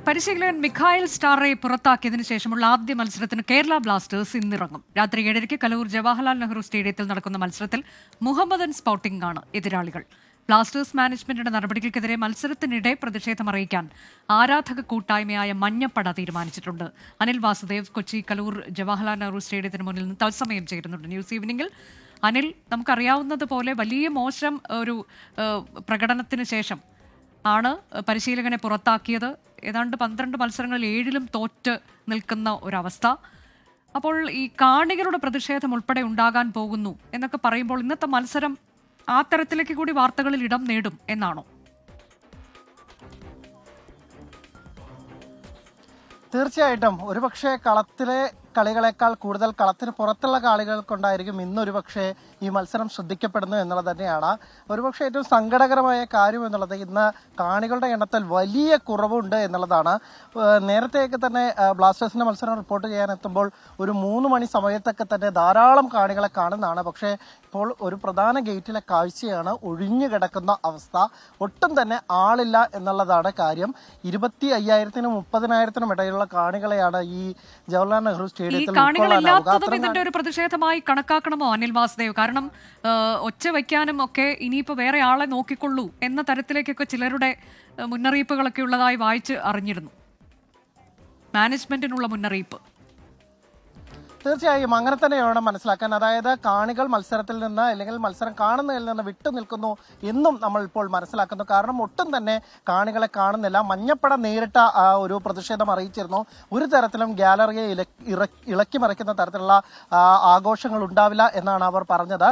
പരിശീലകൻ മിഖായൽ സ്റ്റാറെ പുറത്താക്കിയതിനു ശേഷമുള്ള ആദ്യ മത്സരത്തിന് കേരള ബ്ലാസ്റ്റേഴ്സ് ഇന്നിറങ്ങും. രാത്രി 7:30 കലൂർ ജവഹർലാൽ നെഹ്റു സ്റ്റേഡിയത്തിൽ നടക്കുന്ന മത്സരത്തിൽ മുഹമ്മദൻ സ്പോർട്ടിംഗ് ആണ് എതിരാളികൾ. ബ്ലാസ്റ്റേഴ്സ് മാനേജ്മെന്റിന്റെ നടപടികൾക്കെതിരെ മത്സരത്തിനിടെ പ്രതിഷേധമറിയിക്കാൻ ആരാധക കൂട്ടായ്മയായ മഞ്ഞപ്പട തീരുമാനിച്ചിട്ടുണ്ട്. അനിൽ വാസുദേവ് കൊച്ചി കലൂർ ജവഹർലാൽ നെഹ്റു സ്റ്റേഡിയത്തിന് മുന്നിൽ നിന്ന് തത്സമയം ചേരുന്നുണ്ട് ന്യൂസ് ഈവനിംഗിൽ. അനിൽ, നമുക്കറിയാവുന്നതുപോലെ വലിയ മോശം ഒരു പ്രകടനത്തിന് ശേഷം ആണ് പരിശീലകനെ പുറത്താക്കിയത്. ഏതാണ്ട് 12 മത്സരങ്ങളിൽ 7ലും തോറ്റ് നിൽക്കുന്ന ഒരവസ്ഥ. അപ്പോൾ ഈ കാണികളുടെ പ്രതിഷേധം ഉൾപ്പെടെ ഉണ്ടാകാൻ പോകുന്നു എന്നൊക്കെ പറയുമ്പോൾ ഇന്നത്തെ മത്സരം ആ തരത്തിലേക്ക് കൂടി വാർത്തകളിൽ ഇടം നേടും എന്നാണോ? തീർച്ചയായിട്ടും ഒരുപക്ഷെ കളത്തിലെ കളികളെക്കാൾ കൂടുതൽ കളത്തിന് പുറത്തുള്ള കളികൾക്കൊണ്ടായിരിക്കും ഇന്നൊരുപക്ഷെ ഈ മത്സരം ശ്രദ്ധിക്കപ്പെടുന്നു എന്നുള്ളത് തന്നെയാണ്. ഒരുപക്ഷെ ഏറ്റവും സങ്കടകരമായ കാര്യം എന്നുള്ളത് ഇന്ന് കാണികളുടെ എണ്ണത്തിൽ വലിയ കുറവുണ്ട് എന്നുള്ളതാണ്. നേരത്തെയൊക്കെ തന്നെ ബ്ലാസ്റ്റേഴ്സിന്റെ മത്സരം റിപ്പോർട്ട് ചെയ്യാനെത്തുമ്പോൾ ഒരു 3 മണി സമയത്തൊക്കെ തന്നെ ധാരാളം കാണികളെ കാണുന്നതാണ്. പക്ഷേ ഇപ്പോൾ ഒരു പ്രധാന ഗേറ്റിലെ കാഴ്ചയാണ് ഒഴിഞ്ഞു കിടക്കുന്ന അവസ്ഥ. ഒട്ടും തന്നെ ആളില്ല എന്നുള്ളതാണ് കാര്യം. 25,000-നും 30,000-നും ഇടയിലുള്ള കാണികളെയാണ് ഈ ജവഹർലാൽ നെഹ്റു കാണികളില്ലാത്തതും ഇതിന്റെ ഒരു പ്രതിഷേധമായി കണക്കാക്കണമോ അനിൽ വാസുദേവ്? കാരണം ഒച്ച വയ്ക്കാനും ഒക്കെ ഇനിയിപ്പോ വേറെ ആളെ നോക്കിക്കൊള്ളൂ എന്ന തരത്തിലേക്കൊക്കെ ചിലരുടെ മുന്നറിയിപ്പുകളൊക്കെ ഉള്ളതായി വായിച്ച് അറിഞ്ഞിരുന്നു. മാനേജ്മെന്റിനുള്ള മുന്നറിയിപ്പ് തീർച്ചയായും അങ്ങനെ തന്നെ വേണം മനസ്സിലാക്കാൻ. അതായത് കാണികൾ മത്സരത്തിൽ നിന്ന് അല്ലെങ്കിൽ മത്സരം കാണുന്നതിൽ നിന്ന് വിട്ടു നിൽക്കുന്നു എന്നും നമ്മൾ ഇപ്പോൾ മനസ്സിലാക്കുന്നു. കാരണം ഒട്ടും തന്നെ കാണികളെ കാണുന്നില്ല. മഞ്ഞപ്പട നേരിട്ട ഒരു പ്രതിഷേധം അറിയിച്ചിരുന്നു. ഒരു തരത്തിലും ഗാലറിയെ ഇളക്കി മറിക്കുന്ന തരത്തിലുള്ള ആഘോഷങ്ങൾ ഉണ്ടാവില്ല എന്നാണ് അവർ പറഞ്ഞത്.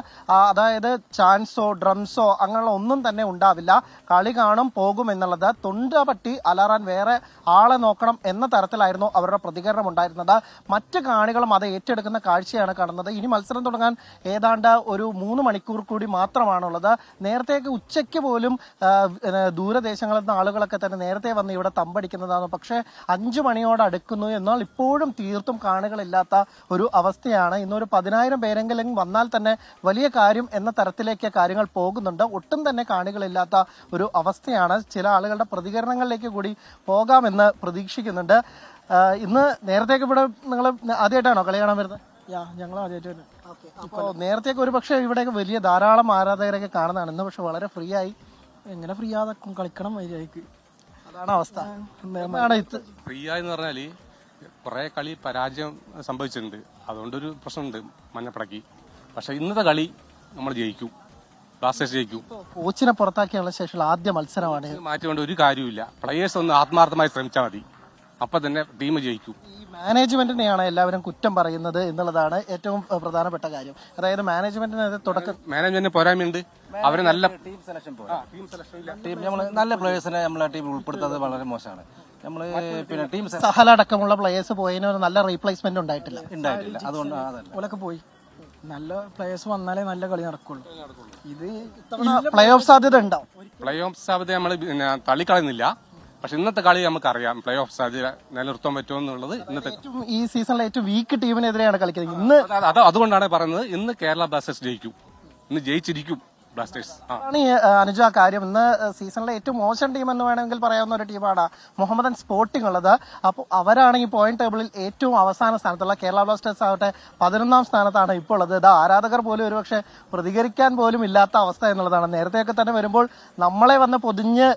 അതായത് ചാൻസോ ഡ്രംസോ അങ്ങനെയുള്ള ഒന്നും തന്നെ ഉണ്ടാവില്ല. കളി കാണും പോകും എന്നുള്ളത്. തൊണ്ടപട്ടി അലറാൻ വേറെ ആളെ നോക്കണം എന്ന തരത്തിലായിരുന്നു അവരുടെ പ്രതികരണം ഉണ്ടായിരുന്നത്. മറ്റ് കാണികളും അത് ഏറ്റെടുക്കുന്ന കാഴ്ചയാണ് കാണുന്നത്. ഇനി മത്സരം തുടങ്ങാൻ ഏതാണ്ട് ഒരു 3 മണിക്കൂർ കൂടി മാത്രമാണുള്ളത്. നേരത്തെയൊക്കെ ഉച്ചയ്ക്ക് പോലും ദൂരദേശങ്ങളിൽ നിന്ന് ആളുകളൊക്കെ തന്നെ നേരത്തെ വന്ന് ഇവിടെ തമ്പടിക്കുന്നതാണ്. പക്ഷേ 5 മണിയോട് അടുക്കുന്നു. എന്നാൽ ഇപ്പോഴും തീർത്തും കാണികളില്ലാത്ത ഒരു അവസ്ഥയാണ്. ഇന്നൊരു 10,000 പേരെങ്കിലും വന്നാൽ തന്നെ വലിയ കാര്യം എന്ന തരത്തിലേക്ക് കാര്യങ്ങൾ പോകുന്നുണ്ട്. ഒട്ടും തന്നെ കാണികളില്ലാത്ത ഒരു അവസ്ഥയാണ്. ചില ആളുകളുടെ പ്രതികരണങ്ങളിലേക്ക് കൂടി പോകാമെന്ന് പ്രതീക്ഷിക്കുന്നുണ്ട്. ഇന്ന് നേരത്തേക്ക് ഇവിടെ നിങ്ങൾ ആദ്യമായിട്ടാണോ കളി കാണാൻ വരുന്നത്? ഞങ്ങൾ ആദ്യമായിട്ട്. അപ്പോൾ നേരത്തേക്ക് ഒരു പക്ഷേ ഇവിടെയൊക്കെ വലിയ ധാരാളം ആരാധകരൊക്കെ കാണുന്നതാണ്. ഇന്ന് പക്ഷെ വളരെ ഫ്രീ ആയി. എങ്ങനെ ഫ്രീ ആകും? കളിക്കണം മര്യാദയ്ക്ക്. അതാണ് അവസ്ഥ. ഫ്രീ ആയെന്ന് പറഞ്ഞാല് കുറെ കളി പരാജയം സംഭവിച്ചിട്ടുണ്ട്. അതുകൊണ്ടൊരു പ്രശ്നമുണ്ട് മഞ്ഞപ്പടക്ക്. പക്ഷെ ഇന്നത്തെ കളി നമ്മൾ ജയിക്കും. ബ്ലാസ്റ്റേഴ്സ് ജയിക്കും. കോച്ചിനെ പുറത്താക്കിയുള്ള ശേഷമുള്ള ആദ്യ മത്സരമാണ്. മാറ്റിക്കൊണ്ട് ഒരു കാര്യമില്ല. പ്ലെയേഴ്സ് ഒന്ന് ആത്മാർത്ഥമായി ശ്രമിച്ചാൽ മതി. അപ്പൊ തന്നെ ടീം ജയിക്കും. ഈ മാനേജ്മെന്റിനെയാണ് എല്ലാവരും കുറ്റം പറയുന്നത് എന്നുള്ളതാണ് ഏറ്റവും പ്രധാനപ്പെട്ട കാര്യം. അതായത് മാനേജ്മെന്റിന് പോരായ്മയുണ്ട്. അവര് നല്ല ടീം സെലക്ഷൻ നല്ല പ്ലേയേഴ്സിനെ നമ്മളെ ടീം ഉൾപ്പെടുത്തുന്നത് വളരെ മോശമാണ്. നമ്മള് പിന്നെ ടീം സഹലടക്കമുള്ള പ്ലേയേഴ്സ് പോയതിന് ഒരു നല്ല റീപ്ലേസ്മെന്റ് ഉണ്ടായിട്ടില്ല. അതുകൊണ്ട് ഓലൊക്കെ പോയി. നല്ല പ്ലേയേഴ്സ് വന്നാലേ നല്ല കളി നടക്കുള്ളൂ. ഇത് പ്ലേ ഓഫ് സാധ്യത ഉണ്ടാവും. പ്ലേ ഓഫ് സാധ്യത നമ്മൾ തള്ളിക്കളയുന്നില്ല. പക്ഷെ ഇന്നത്തെ കളി നമുക്കറിയാം പ്ലേ ഓഫ് സാധ്യത നിലനിർത്താൻ പറ്റുമെന്നുള്ളത്. ഇന്നത്തെ ഈ സീസണിലെ ഏറ്റവും വീക്ക് ടീമിനെതിരെയാണ് കളിക്കുന്നത്. ഇന്ന് അതുകൊണ്ടാണ് പറയുന്നത് ഇന്ന് കേരള ബ്ലാസ്റ്റേഴ്സ് ജയിക്കും. ഇന്ന് ജയിച്ചിരിക്കും ബ്ലാസ്റ്റേഴ്സ്. ആണ് ഈ അനുജ കാര്യം. ഇന്ന് സീസണിലെ ഏറ്റവും മോശം ടീം എന്ന് വേണമെങ്കിൽ പറയാവുന്ന ഒരു ടീമാണ് മുഹമ്മദൻ സ്പോർട്ടിംഗ് ഉള്ളത്. അപ്പോൾ അവരാണ് ഈ പോയിന്റ് ടേബിളിൽ ഏറ്റവും അവസാന സ്ഥാനത്തുള്ള. കേരള ബ്ലാസ്റ്റേഴ്സ് ആവട്ടെ 11ാം സ്ഥാനത്താണ് ഇപ്പോൾ ഉള്ളത്. ഇത് ആരാധകർ പോലും ഒരുപക്ഷെ പ്രതികരിക്കാൻ പോലും ഇല്ലാത്ത അവസ്ഥ എന്നുള്ളതാണ്. നേരത്തെയൊക്കെ തന്നെ വരുമ്പോൾ നമ്മളെ വന്ന് പൊതിഞ്ഞ്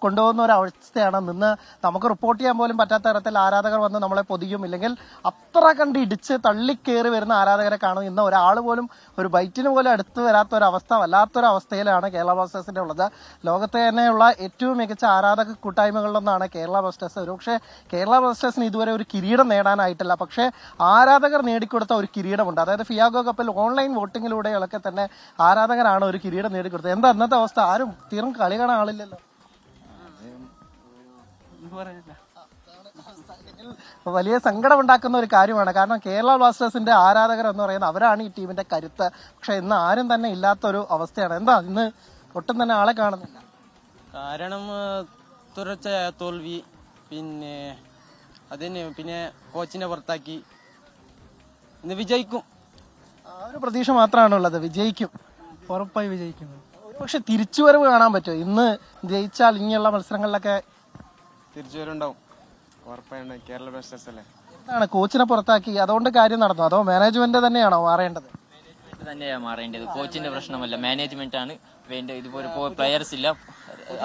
കൊണ്ടുപോകുന്ന ഒരു അവസ്ഥയാണ്. നിന്ന് നമുക്ക് റിപ്പോർട്ട് ചെയ്യാൻ പോലും പറ്റാത്ത തരത്തിൽ ആരാധകർ വന്ന് നമ്മളെ പൊതിയും. ഇല്ലെങ്കിൽ അത്ര കണ്ട് ഇടിച്ച് തള്ളിക്കേറി വരുന്ന ആരാധകരെ കാണും. ഇന്ന് ഒരാൾ പോലും ഒരു ബൈറ്റിന് പോലും അടുത്ത് വരാത്ത ഒരു അവസ്ഥ, വല്ലാത്തൊരവസ്ഥയിലാണ് കേരള ബ്ലാസ്റ്റേഴ്സിന്റെ ഉള്ളത്. ലോകത്തെ തന്നെയുള്ള ഏറ്റവും മികച്ച ആരാധക കൂട്ടായ്മകളിലൊന്നാണ് കേരള ബ്ലാസ്റ്റേഴ്സ്. ഒരുപക്ഷെ കേരള ബ്ലാസ്റ്റേഴ്സിന് ഇതുവരെ ഒരു കിരീടം നേടാനായിട്ടില്ല. പക്ഷേ ആരാധകർ നേടിക്കൊടുത്ത ഒരു കിരീടമുണ്ട്. അതായത് ഫിയാഗോ കപ്പിൽ ഓൺലൈൻ വോട്ടിങ്ങിലൂടെയൊക്കെ തന്നെ ആരാധകരാണ് ഒരു കിരീടം നേടിക്കൊടുത്തത്. എന്താ ഇന്നത്തെ അവസ്ഥ? ആരും തീർന്ന് കളി കാണാൻ ആളില്ലല്ലോ. വലിയ സങ്കടമുണ്ടാക്കുന്ന ഒരു കാര്യമാണ്. കാരണം കേരള ബ്ലാസ്റ്റേഴ്സിന്റെ ആരാധകർ എന്ന് പറയുന്നത് അവരാണ് ഈ ടീമിന്റെ കരുത്ത്. പക്ഷെ ഇന്ന് ആരും തന്നെ ഇല്ലാത്തൊരു അവസ്ഥയാണ്. എന്താ ഇന്ന് ഒട്ടും തന്നെ ആളെ കാണുന്നില്ല? കാരണം തുടർച്ചയായ തോൽവി, പിന്നെ കോച്ചിനെ പുറത്താക്കി. ഇന്ന് വിജയിക്കും. ആ ഒരു പ്രതീക്ഷ മാത്രമാണുള്ളത്. വിജയിക്കും, ഉറപ്പായി വിജയിക്കുന്നു. പക്ഷെ തിരിച്ചുവരവ് കാണാൻ പറ്റുമോ? ഇന്ന് ജയിച്ചാൽ ഇനിയുള്ള മത്സരങ്ങളിലൊക്കെ തിരിച്ചുവരവുണ്ടാവും. ഉറപ്പാണ് കേരള ബ്ലാസ്റ്റേഴ്സ് അല്ലേ. എന്താണ് കോച്ചിനെ പുറത്താക്കി അതുകൊണ്ട് കാര്യം നടന്നു, അതോ മാനേജ്മെന്റ് തന്നെയാണോ മാറേണ്ടത്? ഇത് തന്നെയാണ് മാറേണ്ടത്. കോച്ചിന്റെ പ്രശ്നമല്ല, മാനേജ്മെന്റ് ആണ് വേണ്ടത്. ഇതുപോലെ പ്ലെയേഴ്സ് ഇല്ല,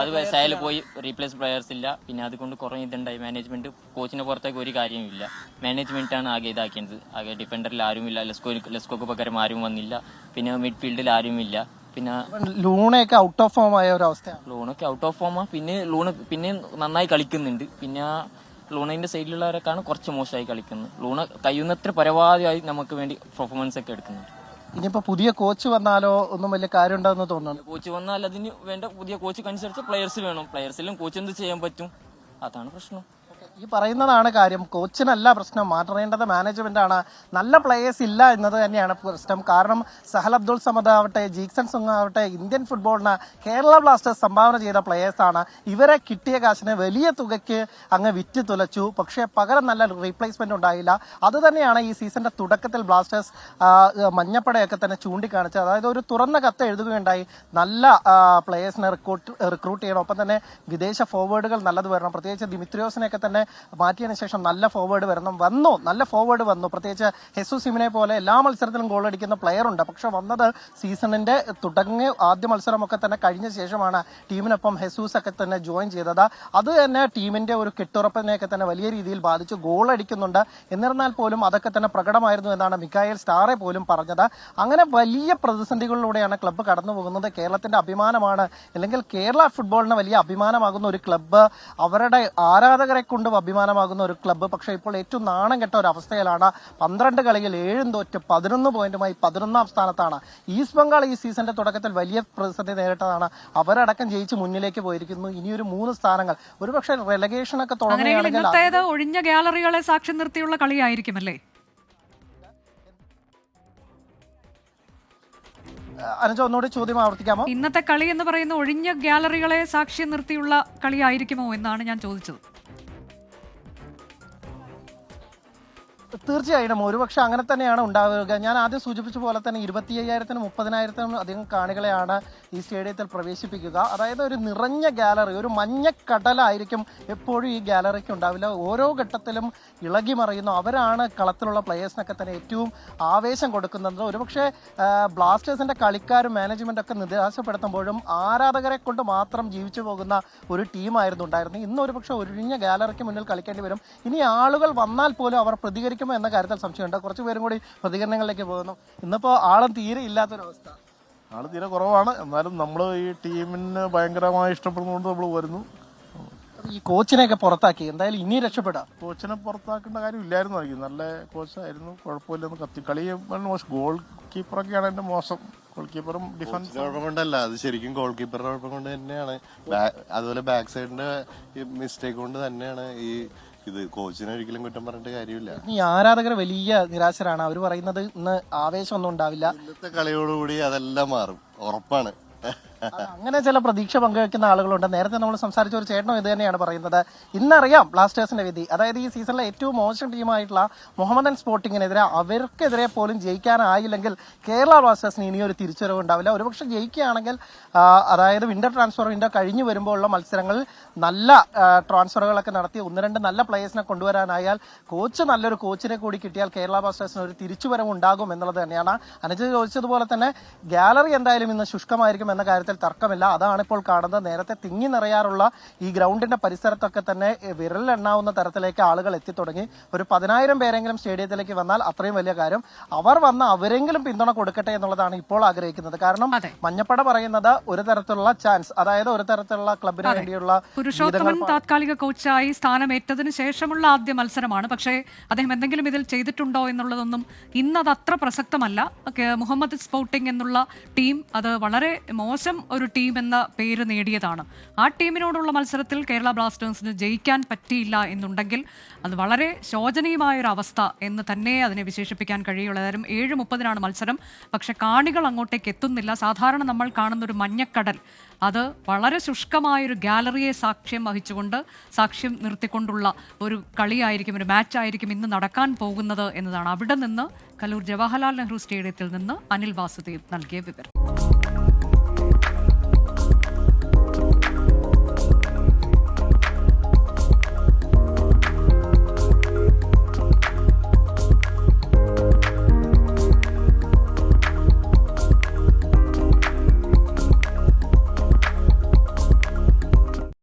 അത് സൈഡിൽ പോയി റീപ്ലേസ് പ്ലെയേഴ്സ് ഇല്ല. പിന്നെ അതുകൊണ്ട് കുറേ ഇതുണ്ടായി. മാനേജ്മെന്റ് കോച്ചിനെ പുറത്തേക്ക് ഒരു കാര്യമില്ല. മാനേജ്മെന്റ് ആണ് ആകെ ഇതാക്കിയത്. ആകെ ഡിഫൻഡറിൽ ആരുമില്ല, ലെസ്കോക്ക് പകരം ആരും വന്നില്ല. പിന്നെ മിഡ്ഫീൽഡിൽ ആരുമില്ല. പിന്നെ ലൂണയൊക്കെ ഔട്ട് ഓഫ് ഫോം ആയ ഒരു അവസ്ഥയാണ്. ലൂണൊക്കെ ഔട്ട് ഓഫ് ഫോമാ. പിന്നെ ലൂണ് പിന്നെ നന്നായി കളിക്കുന്നുണ്ട്. പിന്നെ ലൂണിന്റെ സൈഡിലുള്ളവരൊക്കെയാണ് കുറച്ച് മോശമായി കളിക്കുന്നത്. ലൂണ കഴിയുന്നത്ര പരമാവധിയായി നമുക്ക് വേണ്ടി പെർഫോമൻസ് ഒക്കെ എടുക്കുന്നുണ്ട്. ഇനിയിപ്പോ പുതിയ കോച്ച് വന്നാലോ ഒന്നും വലിയ കാര്യം ഉണ്ടെന്ന് തോന്നുന്നു. കോച്ച് വന്നാൽ അതിന് വേണ്ട പുതിയ കോച്ച് അനുസരിച്ച് പ്ലെയേഴ്സ് വേണം. പ്ലെയേഴ്സിലും കോച്ച് എന്ത് ചെയ്യാൻ പറ്റും, അതാണ് പ്രശ്നം. ഈ പറയുന്നതാണ് കാര്യം. കോച്ചിനല്ല പ്രശ്നം, മാറ്റേണ്ടത് മാനേജ്മെന്റ് ആണ്. നല്ല പ്ലേയേഴ്സ് ഇല്ല എന്നത് തന്നെയാണ് പ്രശ്നം. കാരണം സഹൽ അബ്ദുൾ സമദ് ആവട്ടെ, ജീക്സൺ സുങ് ആവട്ടെ, ഇന്ത്യൻ ഫുട്ബോളിന് കേരള ബ്ലാസ്റ്റേഴ്സ് സംഭാവന ചെയ്ത പ്ലേയേഴ്സ് ആണ്. ഇവരെ കിട്ടിയ കാശിന് വലിയ തുകയ്ക്ക് അങ്ങ് വിറ്റ് തുലച്ചു. പക്ഷേ പകരം നല്ല റീപ്ലേസ്മെന്റ് ഉണ്ടായില്ല. അത് തന്നെയാണ് ഈ സീസണിന്റെ തുടക്കത്തിൽ ബ്ലാസ്റ്റേഴ്സ് മഞ്ഞപ്പടയൊക്കെ തന്നെ ചൂണ്ടിക്കാണിച്ചത്. അതായത് ഒരു തുറന്ന കത്ത് എഴുതുകയുണ്ടായി, നല്ല പ്ലേയേഴ്സിനെ റിക്രൂട്ട് ചെയ്യണം, ഒപ്പം തന്നെ വിദേശ ഫോർവേഡുകൾ നല്ലത് വരണം. പ്രത്യേകിച്ച് ദിമിത്രിയോസിനെയൊക്കെ തന്നെ മാറ്റിയതിനു ശേഷം നല്ല ഫോർവേഡ് നല്ല ഫോർവേഡ് വന്നു. പ്രത്യേകിച്ച് ഹെസുസിമിനെ പോലെ എല്ലാ മത്സരത്തിലും ഗോൾ അടിക്കുന്ന പ്ലെയർ ഉണ്ട്. പക്ഷെ വന്നത് സീസണിന്റെ ആദ്യ മത്സരമൊക്കെ തന്നെ കഴിഞ്ഞ ശേഷമാണ് ടീമിനൊപ്പം ഹെസൂസ് ഒക്കെ തന്നെ ജോയിൻ ചെയ്തത്. അത് തന്നെ ടീമിന്റെ ഒരു കെട്ടുറപ്പിനെയൊക്കെ തന്നെ വലിയ രീതിയിൽ ബാധിച്ചു. ഗോൾ അടിക്കുന്നുണ്ട്, എന്നിരുന്നാൽ പോലും അതൊക്കെ തന്നെ പ്രകടമായിരുന്നു എന്നാണ് മിക്കായേൽ സ്റ്റാറെ പോലും പറഞ്ഞത്. അങ്ങനെ വലിയ പ്രതിസന്ധികളിലൂടെയാണ് ക്ലബ്ബ് കടന്നു പോകുന്നത്. കേരളത്തിന്റെ അഭിമാനമാണ്, അല്ലെങ്കിൽ കേരള ഫുട്ബോളിന് വലിയ അഭിമാനമാകുന്ന ഒരു ക്ലബ്ബ്, അവരുടെ ആരാധകരെ കൊണ്ട് അഭിമാനമാകുന്ന ഒരു ക്ലബ്ബ് പക്ഷേ ഇപ്പോൾ ഏറ്റവും നാണം കെട്ട ഒരു അവസ്ഥയിലാണ്. 12 കളിയിൽ 7 തോറ്റ് 11 പോയിന്റുമായി 11ാം സ്ഥാനത്താണ്. ഈസ്റ്റ് ബംഗാൾ ഈ സീസണിന്റെ തുടക്കത്തിൽ വലിയ പ്രതിസന്ധി നേരിട്ടതാണ്. അവരടക്കം ജയിച്ച് മുന്നിലേക്ക് പോയിരിക്കുന്നു. ഇനിയൊരു 3 സ്ഥാനങ്ങൾ, ഒരുപക്ഷെ റെലഗേഷൻ ഒക്കെ തുടങ്ങുകയാണെങ്കിൽ ഒഴിഞ്ഞ ഗാലറികളെ സാക്ഷ്യം നിർത്തിയുള്ള കളിയായിരിക്കുമല്ലേ? അനുജ, ഒന്നുകൂടി ചോദ്യം ആവർത്തിക്കാമോ? ഇന്നത്തെ കളി എന്ന് പറയുന്ന ഒഴിഞ്ഞ ഗാലറികളെ സാക്ഷ്യം നിർത്തിയുള്ള കളിയായിരിക്കുമോ എന്നാണ് ഞാൻ ചോദിച്ചത്. തീർച്ചയായിട്ടും ഒരുപക്ഷെ അങ്ങനെ തന്നെയാണ് ഉണ്ടാവുക. ഞാൻ ആദ്യം സൂചിപ്പിച്ച പോലെ തന്നെ 25,000-നും 30,000-നും അധികം കാണികളെയാണ് ഈ സ്റ്റേഡിയത്തിൽ പ്രവേശിപ്പിക്കുക. അതായത് ഒരു നിറഞ്ഞ ഗാലറി, ഒരു മഞ്ഞക്കടലായിരിക്കും എപ്പോഴും ഈ ഗാലറിക്ക് ഉണ്ടാവില്ല. ഓരോ ഘട്ടത്തിലും ഇളകി മറിയുന്നു. അവരാണ് കളത്തിലുള്ള പ്ലേയേഴ്സിനൊക്കെ തന്നെ ഏറ്റവും ആവേശം കൊടുക്കുന്നത്. ഒരുപക്ഷെ ബ്ലാസ്റ്റേഴ്സിന്റെ കളിക്കാരും മാനേജ്മെന്റ് ഒക്കെ നിരാശപ്പെടുത്തുമ്പോഴും ആരാധകരെ കൊണ്ട് മാത്രം ജീവിച്ചു പോകുന്ന ഒരു ടീമായിരുന്നു ഉണ്ടായിരുന്നത്. ഇന്ന് ഒരുപക്ഷെ ഒഴിഞ്ഞ ഗാലറിക്ക് മുന്നിൽ കളിക്കേണ്ടി വരും. ഇനി ആളുകൾ വന്നാൽ പോലും അവർ പ്രതികരിക്കും എന്ന കാര്യത്തിൽ സംശയമുണ്ട്. കുറച്ചു പേരും കൂടി പ്രതികരണങ്ങളിലേക്ക് പോകുന്നു. ഇന്നിപ്പോ ആളും തീരെ ഇല്ലാത്തൊരവസ്ഥ. ആള് തീരെ കുറവാണ്. എന്നാലും നമ്മൾ ഈ ടീമിന് ഭയങ്കരമായി ഇഷ്ടപ്പെടുന്നതുകൊണ്ട് നമ്മൾ വരുന്നു. ഈ കോച്ചിനെയൊക്കെ പുറത്താക്കി, എന്തായാലും ഇനി രക്ഷപ്പെടാം. കോച്ചിനെ പുറത്താക്കേണ്ട കാര്യമില്ലായിരുന്നു. നല്ല കോച്ചായിരുന്നു, കുഴപ്പമില്ലെന്ന്. കളി മോശം. ഗോൾ കീപ്പറൊക്കെയാണ് എൻ്റെ മോശം. ഗോൾ കീപ്പറും ഡിഫൻസ് കുഴപ്പം കൊണ്ടല്ല, അത് ശരിക്കും ഗോൾ കീപ്പറുടെ കുഴപ്പം കൊണ്ട് തന്നെയാണ്. അതുപോലെ ബാക്ക് സൈഡിന്റെ മിസ്റ്റേക്ക് കൊണ്ട് തന്നെയാണ് ഇത്. കോച്ചിനെ ഒരിക്കലും കുറ്റം പറഞ്ഞിട്ട് കാര്യമില്ല. ഈ ആരാധകർ വലിയ നിരാശരാണ്. അവർ പറയുന്നത് ഇന്ന് ആവേശമൊന്നും ഉണ്ടാവില്ല. ഇന്നത്തെ കളിയോടുകൂടി അതെല്ലാം മാറും, ഉറപ്പാണ്. അങ്ങനെ ചില പ്രതീക്ഷ പങ്കുവെക്കുന്ന ആളുകളുണ്ട്. നേരത്തെ നമ്മൾ സംസാരിച്ച ഒരു ചേട്ടനും ഇത് തന്നെയാണ് പറയുന്നത്. ഇന്നറിയാം ബ്ലാസ്റ്റേഴ്സിന്റെ വിധി. അതായത് ഈ സീസണിലെ ഏറ്റവും മോശം ടീമായിട്ടുള്ള മുഹമ്മദൻ സ്പോർട്ടിങ്ങിനെതിരെ അവർക്കെതിരെ പോലും ജയിക്കാനായില്ലെങ്കിൽ കേരള ബ്ലാസ്റ്റേഴ്സിന് ഇനിയൊരു തിരിച്ചുവരവ് ഉണ്ടാവില്ല. ഒരുപക്ഷെ ജയിക്കുകയാണെങ്കിൽ, അതായത് വിന്റർ ട്രാൻസ്ഫർ വിൻഡോ കഴിഞ്ഞു വരുമ്പോഴുള്ള മത്സരങ്ങളിൽ നല്ല ട്രാൻസ്ഫറുകളൊക്കെ നടത്തി 1-2 നല്ല പ്ലേയേഴ്സിനെ കൊണ്ടുവരാനായാൽ, കോച്ച് നല്ലൊരു കോച്ചിനെ കൂടി കിട്ടിയാൽ കേരള ബ്ലാസ്റ്റേഴ്സിന് ഒരു തിരിച്ചുവരവ് ഉണ്ടാകും എന്നുള്ളത് തന്നെയാണ്. അനുജ ചോദിച്ചതുപോലെ തന്നെ ഗാലറി എന്തായാലും ഇന്ന് ശുഷ്കമായിരിക്കും എന്ന കാര്യത്തിൽ തർക്കമില്ല. അതാണ് ഇപ്പോൾ കാണുന്നത്. നേരത്തെ തിങ്ങി നിറയാറുള്ള ഈ ഗ്രൗണ്ടിന്റെ പരിസരത്തൊക്കെ തന്നെ വിരലിലെണ്ണാവുന്ന തരത്തിലേക്ക് ആളുകൾ എത്തിത്തുടങ്ങി. ഒരു 10,000 പേരെങ്കിലും സ്റ്റേഡിയത്തിലേക്ക് വന്നാൽ അത്രയും വലിയ കാര്യം. അവർ വന്ന് അവരെങ്കിലും പിന്തുണ കൊടുക്കട്ടെ എന്നുള്ളതാണ് ഇപ്പോൾ ആഗ്രഹിക്കുന്നത്. കാരണം മഞ്ഞപ്പട പറയുന്നത് ഒരു തരത്തിലുള്ള ചാൻസ്, അതായത് ഒരു തരത്തിലുള്ള ക്ലബിന് വേണ്ടിയുള്ള പുരുഷോത്തമൻ താത്കാലിക കോച്ചായി സ്ഥാനമേറ്റതിന് ശേഷമുള്ള ആദ്യ മത്സരമാണ്. പക്ഷേ അദ്ദേഹം എന്തെങ്കിലും ഇതിൽ ചെയ്തിട്ടുണ്ടോ എന്നുള്ളതൊന്നും ഇന്നത് അത്ര പ്രസക്തമല്ല. മുഹമ്മദ് സ്പോർട്ടിംഗ് എന്നുള്ള ടീം അത് വളരെ മോശം ഒരു ടീം എന്ന പേര് നേടിയതാണ്. ആ ടീമിനോടുള്ള മത്സരത്തിൽ കേരള ബ്ലാസ്റ്റേഴ്സിന് ജയിക്കാൻ പറ്റിയില്ല എന്നുണ്ടെങ്കിൽ അത് വളരെ ശോചനീയമായൊരു അവസ്ഥ എന്ന് തന്നെ അതിനെ വിശേഷിപ്പിക്കാൻ കഴിയുള്ളൂ. ഏതായാലും 7:30 മത്സരം. പക്ഷെ കാണികൾ അങ്ങോട്ടേക്ക് എത്തുന്നില്ല. സാധാരണ നമ്മൾ കാണുന്ന ഒരു മഞ്ഞക്കടൽ, അത് വളരെ ശുഷ്കമായൊരു ഗാലറിയെ സാക്ഷ്യം നിർത്തിക്കൊണ്ടുള്ള ഒരു കളിയായിരിക്കും, ഒരു മാച്ചായിരിക്കും ഇന്ന് നടക്കാൻ പോകുന്നത് എന്നതാണ് അവിടെ നിന്ന് കലൂർ ജവഹർലാൽ നെഹ്റു സ്റ്റേഡിയത്തിൽ നിന്ന് അനിൽ വാസുദേവ് നൽകിയ വിവരം.